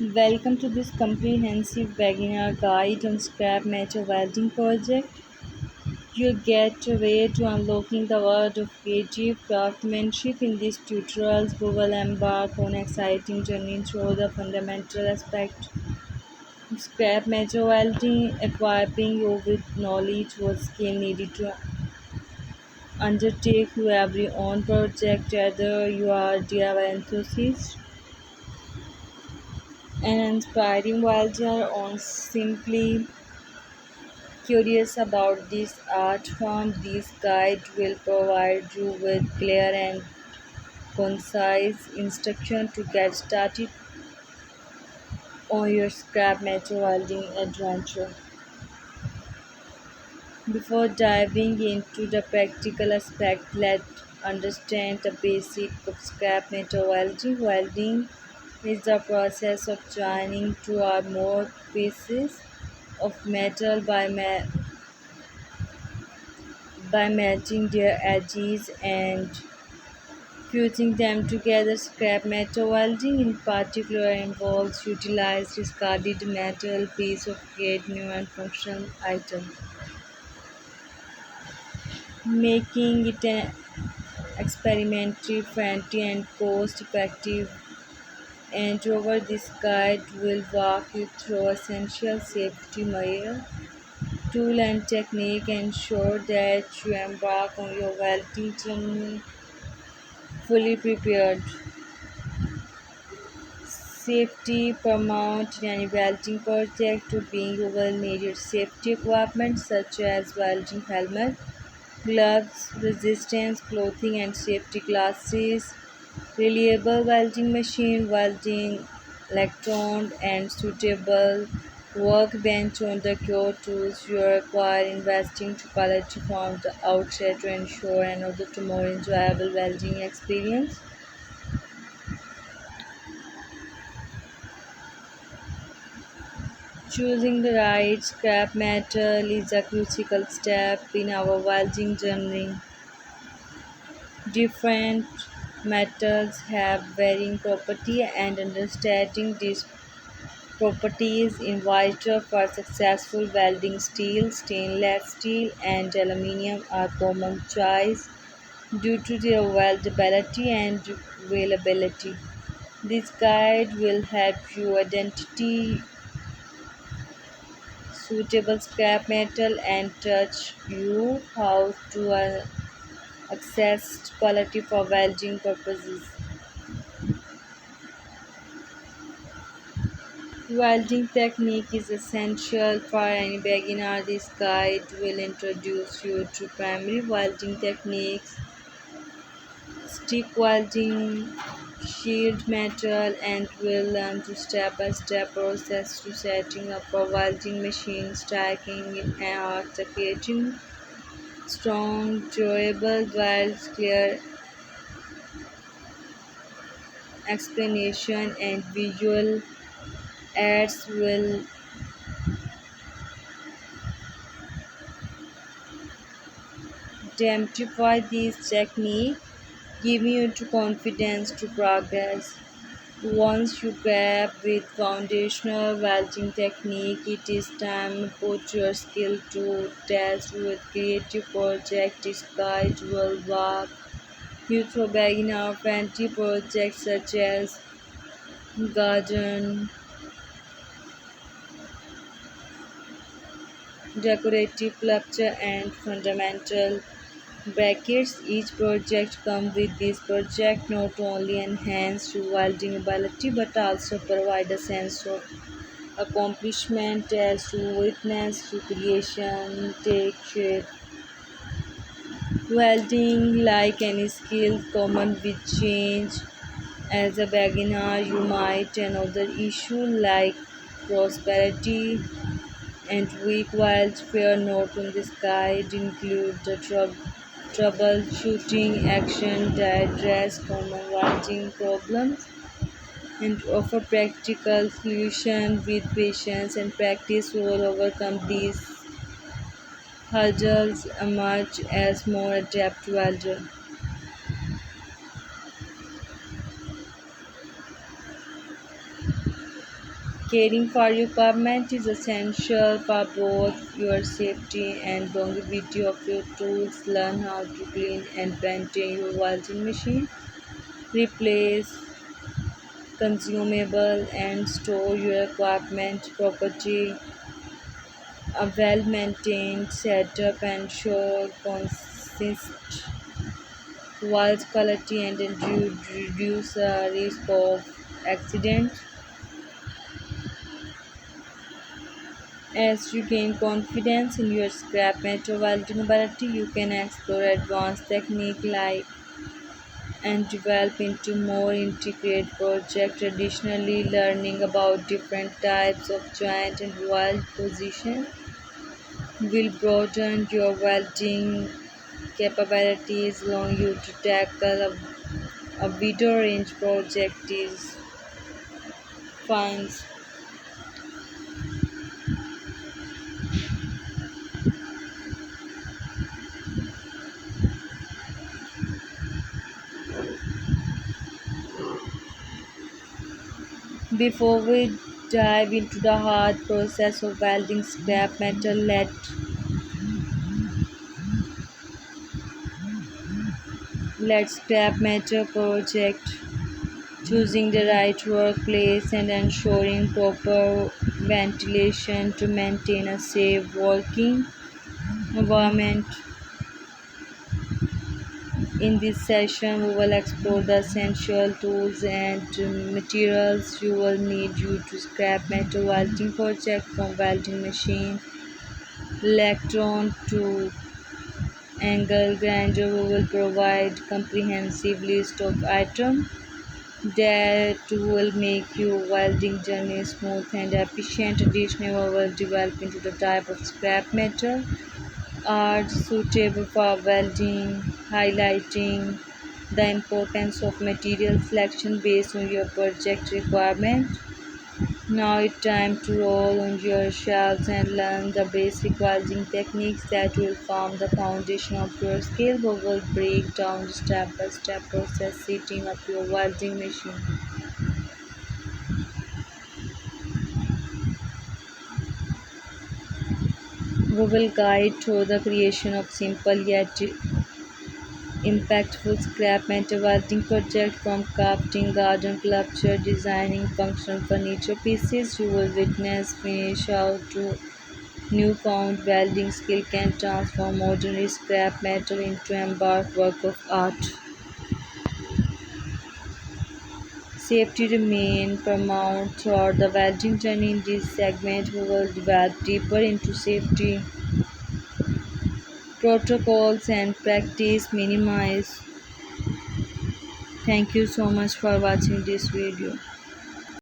Welcome to this comprehensive beginner guide on scrap metal welding project. You'll get a way to unlocking the world of creative craftsmanship. In this tutorials. We will embark on an exciting journey through the fundamental aspect of scrap metal welding, equipping you with knowledge what skill needed to undertake your every own project, whether you are a DIY enthusiast, an inspiring welder, or simply curious about this art form. This guide will provide you with clear and concise instruction to get started on your scrap metal welding adventure. Before diving into the practical aspect, let's understand the basic of scrap metal welding. Welding is the process of joining two or more pieces of metal by matching their edges and fusing them together. Scrap metal welding in particular involves utilizing discarded metal piece to create new and functional items, making it an experimentally friendly and cost effective. And over this guide will walk you through essential safety measures, tool and technique, ensure that you embark on your welding journey fully prepared. Safety paramount in any welding project. To being you will need your safety equipment such as welding helmet, gloves, resistance clothing and safety glasses, reliable welding machine, welding electrode and suitable workbench on the core tools you require. Investing to quality from the outset to ensure another tomorrow enjoyable welding experience. Choosing the right scrap metal is a crucial step in our welding journey. Different metals have varying properties, and understanding these properties is vital for successful welding. Steel, stainless steel, and aluminum are common choice due to their weldability and availability. This guide will help you identify suitable scrap metal and teach you how to access quality for welding purposes. Welding technique is essential for any beginner. This guide will introduce you to primary welding techniques, stick welding, sheared metal, and will learn to step-by-step process to setting up a welding machine, stacking it, and creating strong, durable welds. Clear explanation and visual aids will demystify this technique, giving you to confidence to progress. Once you grab with foundational welding technique, it is time to put your skill to test with creative project. This guide will walk you through beginner friendly projects such as garden, decorative sculpture, and fundamental brackets. Each project comes with this project not only enhance your welding ability but also provide a sense of accomplishment as you witness your creation take shape. Welding, like any skill, common with change. As a beginner, you might another issue like prosperity and weak weld. Fear note on this guide include the troubleshooting action that address common welding problems and offer practical solutions. With patience and practice you will overcome these hurdles, emerge as more adept welder. Caring for your equipment is essential for both your safety and longevity of your tools. Learn how to clean and maintain your welding machine. Replace consumable and store your equipment properly. A well-maintained setup ensures consistent weld quality and reduce the risk of accidents. As you gain confidence in your scrap metal welding ability, you can explore advanced technique like and develop into more intricate project. Additionally, learning about different types of joint and weld position will broaden your welding capabilities, allowing you to tackle a wider range project is finds. Before we dive into the hard process of welding scrap metal, let's scrap metal project. Choosing the right workplace and ensuring proper ventilation to maintain a safe working environment. In this session, we will explore the essential tools and materials you will need to scrap metal welding project, from welding machine, electron to angle grinder. We will provide comprehensive list of items that will make your welding journey smooth and efficient. Additionally, we will develop into the type of scrap metal are suitable for welding, highlighting the importance of material selection based on your project requirement. Now it's time to roll on your shelves and learn the basic welding techniques that will form the foundation of your skill. We will break down the step-by-step process setting up your welding machine. We will guide through the creation of simple yet impactful scrap metal welding project, from crafting garden sculpture, designing functional furniture pieces. You will witness finish how to newfound welding skill can transform ordinary scrap metal into embarked work of art. Safety remains paramount throughout the welding journey. In this segment, we will delve deeper into safety protocols and practice minimize. Thank you so much for watching this video.